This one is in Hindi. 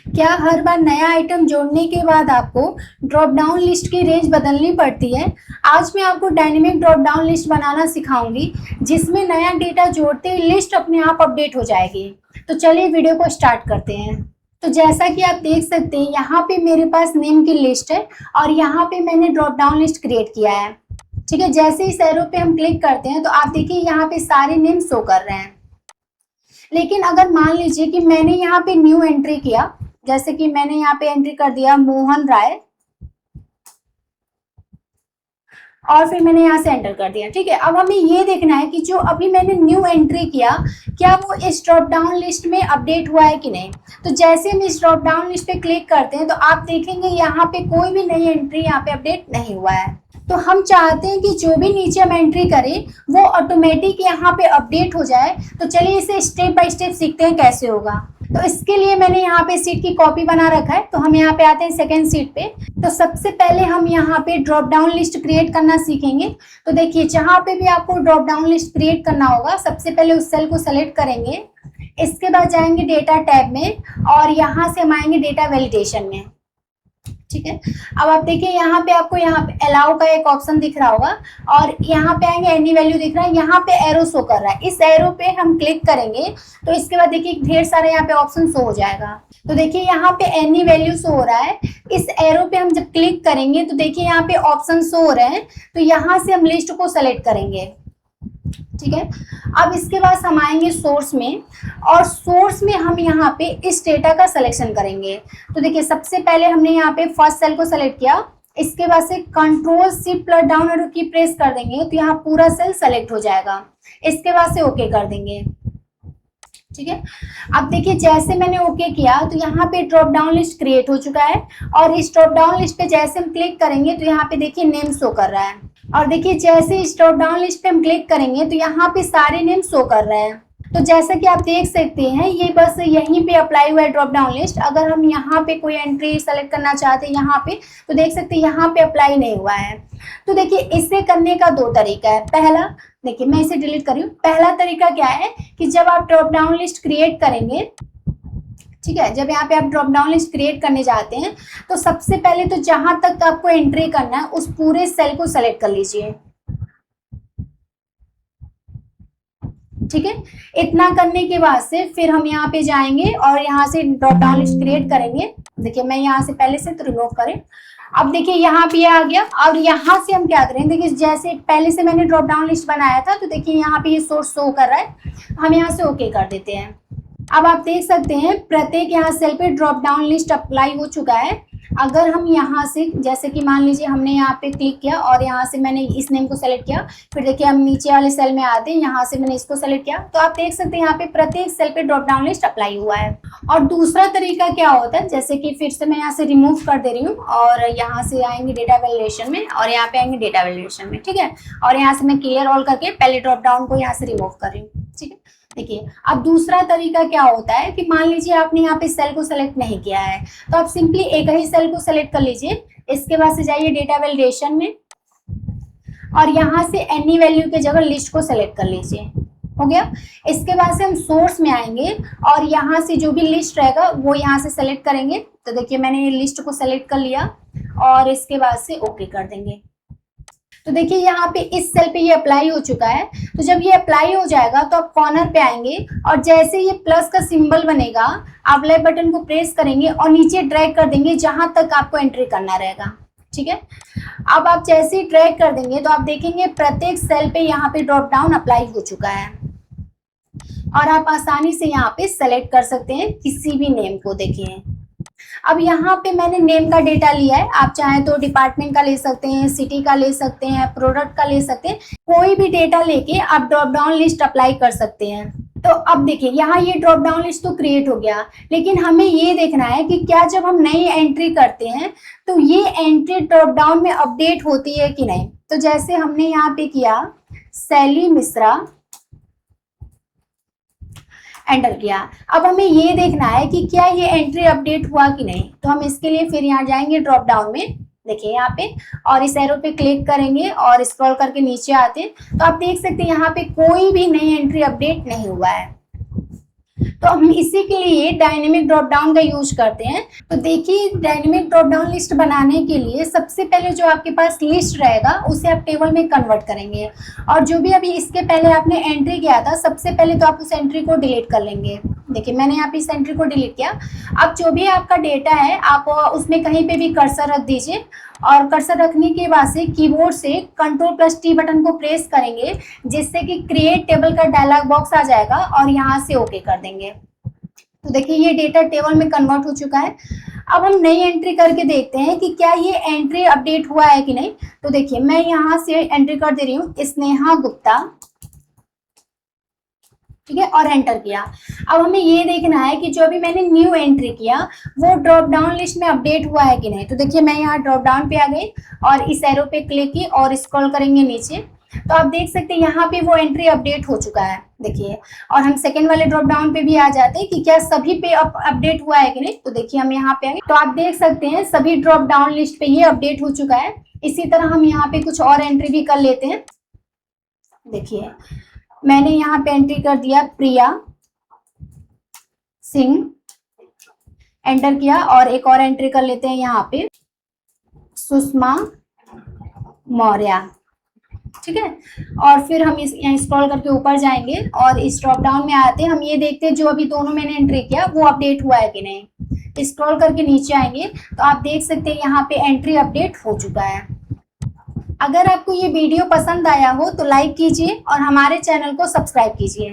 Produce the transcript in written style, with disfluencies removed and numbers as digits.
क्या हर बार नया आइटम जोड़ने के बाद आपको ड्रॉप डाउन लिस्ट की रेंज बदलनी पड़ती है? आज मैं आपको डायनेमिक ड्रॉप डाउन लिस्ट बनाना सिखाऊंगी, जिसमें नया डेटा जोड़ते ही लिस्ट अपने आप अपडेट हो जाएगी। तो चलिए वीडियो को स्टार्ट करते हैं। तो जैसा कि आप देख सकते हैं, यहाँ पे मेरे पास नेम की लिस्ट है और यहाँ पे मैंने ड्रॉप डाउन लिस्ट क्रिएट किया है। ठीक है, जैसे ही एरो पे हम क्लिक करते हैं तो आप देखिए यहाँ पे सारे नेम शो कर रहे हैं। लेकिन अगर मान लीजिए कि मैंने यहाँ पे न्यू एंट्री किया, जैसे कि मैंने यहाँ पे एंट्री कर दिया मोहन राय और फिर मैंने यहाँ से एंटर कर दिया। ठीक है, अब हमें ये देखना है कि जो अभी मैंने न्यू एंट्री किया, क्या वो इस ड्रॉप डाउन लिस्ट में अपडेट हुआ है कि नहीं। तो जैसे हम इस ड्रॉप डाउन लिस्ट पे क्लिक करते हैं तो आप देखेंगे यहाँ पे कोई भी नई एंट्री यहाँ पे अपडेट नहीं हुआ है। तो हम चाहते हैं कि जो भी नीचे हम एंट्री करें वो ऑटोमेटिक यहाँ पे अपडेट हो जाए। तो चलिए इसे स्टेप बाय स्टेप सीखते हैं कैसे होगा। तो इसके लिए मैंने यहाँ पे सीट की कॉपी बना रखा है। तो हम यहाँ पे आते हैं सेकंड सीट पे। तो सबसे पहले हम यहाँ पे ड्रॉप डाउन लिस्ट क्रिएट करना सीखेंगे। तो देखिए, जहाँ पे भी आपको ड्रॉप डाउन लिस्ट क्रिएट करना होगा, सबसे पहले उस सेल को सेलेक्ट करेंगे। इसके बाद जाएंगे डेटा टैब में और यहाँ से हम आएंगे डेटा वैलिडेशन में। ठीक है, अब आप देखिए यहाँ पे आपको यहाँ पे अलाउ का एक ऑप्शन दिख रहा होगा और यहाँ पे आएंगे एनी वैल्यू दिख रहा है, यहाँ पे एरो शो कर रहा है। इस एरो पे हम क्लिक करेंगे तो इसके बाद देखिए ढेर सारे यहाँ पे ऑप्शन शो हो जाएगा। तो देखिए यहाँ पे एनी वैल्यू शो हो रहा है। इस एरो पे हम जब क्लिक करेंगे तो देखिए यहाँ पे ऑप्शन शो हो रहे हैं। तो यहाँ से हम लिस्ट को सेलेक्ट करेंगे। ठीक है, अब इसके बाद हम आएंगे सोर्स में और सोर्स में हम यहाँ पे इस डेटा का सिलेक्शन करेंगे। तो देखिए सबसे पहले हमने यहाँ पे फर्स्ट सेल को सेलेक्ट किया। इसके बाद से control shift plus down arrow की प्रेस कर देंगे तो यहाँ पूरा सेल सेलेक्ट हो जाएगा। इसके बाद से ओके कर देंगे। ठीक है, अब देखिए जैसे मैंने ओके किया तो यहाँ पे ड्रॉप डाउन लिस्ट क्रिएट हो चुका है और इस ड्रॉप डाउन लिस्ट पे जैसे हम क्लिक करेंगे तो यहाँ पे देखिए नेम शो कर रहा है। और देखिए जैसे इस ड्रॉप डाउन लिस्ट पे हम क्लिक करेंगे तो यहाँ पे सारे नेम शो कर रहे हैं। तो जैसा कि आप देख सकते हैं, ये बस यहीं पे अप्लाई हुआ है ड्रॉप डाउन लिस्ट। अगर हम यहाँ पे कोई एंट्री सेलेक्ट करना चाहते हैं यहाँ पे, तो देख सकते हैं यहाँ पे अप्लाई नहीं हुआ है। तो देखिए इसे करने का दो तरीका है। पहला, देखिए मैं इसे डिलीट कर रही हूँ। पहला तरीका क्या है कि जब आप ड्रॉप डाउन लिस्ट क्रिएट करेंगे, ठीक है, जब यहाँ पे आप ड्रॉप डाउन लिस्ट क्रिएट करने जाते हैं तो सबसे पहले तो जहां तक आपको एंट्री करना है उस पूरे सेल को सेलेक्ट कर लीजिए। ठीक है, इतना करने के बाद से फिर हम यहाँ पे जाएंगे और यहाँ से ड्रॉप डाउन लिस्ट क्रिएट करेंगे। देखिए मैं यहाँ से पहले से तो रिमूव करें। अब देखिए यहाँ पे आ गया और यहाँ से हम क्या करें, देखिए जैसे पहले से मैंने ड्रॉप डाउन लिस्ट बनाया था तो देखिए यहाँ पे ये सोर्स शो कर रहा है। हम यहाँ से ओके कर देते हैं। अब आप देख सकते हैं प्रत्येक यहाँ सेल पे ड्रॉप डाउन लिस्ट अप्लाई हो चुका है। अगर हम यहाँ से, जैसे कि मान लीजिए हमने यहाँ पे क्लिक किया और यहाँ से मैंने इस नेम को सेलेक्ट किया, फिर देखिए हम नीचे वाले सेल में आते हैं, यहाँ से मैंने इसको सेलेक्ट किया, तो आप देख सकते हैं यहाँ पे प्रत्येक सेल पे ड्रॉप डाउन लिस्ट अप्लाई हुआ है। और दूसरा तरीका क्या होता है, जैसे कि फिर से मैं यहाँ से रिमूव कर दे रही हूँ और यहाँ से आएंगे डेटा वैलिडेशन में और यहाँ पे आएंगे डेटा वैलिडेशन में। ठीक है, और यहाँ से मैं क्लियर ऑल करके पहले ड्रॉप डाउन को यहाँ से रिमूव कर रही हूँ। ठीक है, देखिए अब दूसरा तरीका क्या होता है कि मान लीजिए आपने यहाँ पे सेल को सेलेक्ट नहीं किया है, तो आप सिंपली एक ही सेल को सेलेक्ट कर लीजिए। इसके बाद से जाइए डेटा वैलिडेशन में और यहाँ से एनी वैल्यू के जगह लिस्ट को सेलेक्ट कर लीजिए। हो गया। इसके बाद से हम सोर्स में आएंगे और यहाँ से जो भी लिस्ट रहेगा वो यहाँ से सेलेक्ट करेंगे। तो देखिए मैंने ये लिस्ट को सेलेक्ट कर लिया और इसके बाद से ओके कर देंगे। तो देखिए यहाँ पे इस सेल पे ये अप्लाई हो चुका है। तो जब ये अप्लाई हो जाएगा तो आप कॉर्नर पे आएंगे और जैसे ये प्लस का सिंबल बनेगा, आप अप्लाई बटन को प्रेस करेंगे और नीचे ड्रैग कर देंगे जहां तक आपको एंट्री करना रहेगा। ठीक है, अब आप जैसे ही ड्रैग कर देंगे तो आप देखेंगे प्रत्येक सेल पे यहाँ पे ड्रॉप डाउन अप्लाई हो चुका है और आप आसानी से यहाँ पे सेलेक्ट कर सकते हैं किसी भी नेम को। देखिए अब यहाँ पे मैंने नेम का डेटा लिया है, आप चाहें तो डिपार्टमेंट का ले सकते हैं, सिटी का ले सकते हैं, प्रोडक्ट का ले सकते हैं, कोई भी डेटा लेके आप ड्रॉप डाउन लिस्ट अप्लाई कर सकते हैं। तो अब देखिए यहाँ ये ड्रॉप डाउन लिस्ट तो क्रिएट हो गया, लेकिन हमें ये देखना है कि क्या जब हम नई एंट्री करते हैं तो ये एंट्री ड्रॉप डाउन में अपडेट होती है कि नहीं। तो जैसे हमने यहाँ पे किया सैली मिश्रा, एंटर किया, अब हमें ये देखना है कि क्या ये एंट्री अपडेट हुआ कि नहीं। तो हम इसके लिए फिर यहाँ जाएंगे ड्रॉप डाउन में, देखिए यहाँ पे, और इस एरो पे क्लिक करेंगे और स्क्रॉल करके नीचे आते हैं तो आप देख सकते हैं यहाँ पे कोई भी नई एंट्री अपडेट नहीं हुआ है। तो हम इसी के लिए डायनेमिक ड्रॉप डाउन का यूज करते हैं। तो देखिए, डायनेमिक ड्रॉप डाउन लिस्ट बनाने के लिए सबसे पहले जो आपके पास लिस्ट रहेगा उसे आप टेबल में कन्वर्ट करेंगे, और जो भी अभी इसके पहले आपने एंट्री किया था सबसे पहले तो आप उस एंट्री को डिलीट कर लेंगे। देखिए, मैंने यहाँ पे इस एंट्री को डिलीट किया। अब जो भी आपका डेटा है आप उसमें कहीं पे भी कर्सर रख दीजिए, और कर्सर रखने के बाद से कीबोर्ड से Ctrl+T बटन को प्रेस करेंगे, जिससे कि क्रिएट टेबल का डायलॉग बॉक्स आ जाएगा, और यहाँ से ओके कर देंगे। तो देखिए, ये डेटा टेबल में कन्वर्ट हो चुका है। अब हम नई एंट्री करके देखते हैं कि क्या ये एंट्री अपडेट हुआ है कि नहीं। तो देखिए, मैं यहाँ से एंट्री कर दे रही हूँ स्नेहा गुप्ता, ठीक है, और एंटर किया। अब हमें ये देखना है कि जो अभी मैंने न्यू एंट्री किया वो ड्रॉप डाउन लिस्ट में अपडेट हुआ है कि नहीं। तो देखिए, मैं यहाँ ड्रॉप डाउन पे आ गई और इस एरो पे क्लिक की और स्क्रॉल करेंगे नीचे, तो आप देख सकते हैं यहाँ पे वो एंट्री अपडेट हो चुका है। देखिए, और हम सेकंड वाले ड्रॉप डाउन पे भी आ जाते हैं कि क्या सभी पे अपडेट हुआ है कि नहीं। तो देखिए, हम यहाँ पे आ गए, तो आप देख सकते हैं सभी ड्रॉप डाउन लिस्ट पे ये अपडेट हो चुका है। इसी तरह हम यहाँ पे कुछ और एंट्री भी कर लेते हैं। देखिए, मैंने यहाँ पे एंट्री कर दिया प्रिया सिंह, एंटर किया, और एक और एंट्री कर लेते हैं यहाँ पे सुषमा मौर्य, ठीक है। और फिर हम इस यहाँ स्क्रॉल करके ऊपर जाएंगे और इस ड्रॉप डाउन में आते हैं। हम ये देखते हैं जो अभी दोनों मैंने एंट्री किया वो अपडेट हुआ है कि नहीं। स्क्रॉल करके नीचे आएंगे तो आप देख सकते हैं यहाँ पे एंट्री अपडेट हो चुका है। अगर आपको ये वीडियो पसंद आया हो तो लाइक कीजिए और हमारे चैनल को सब्सक्राइब कीजिए।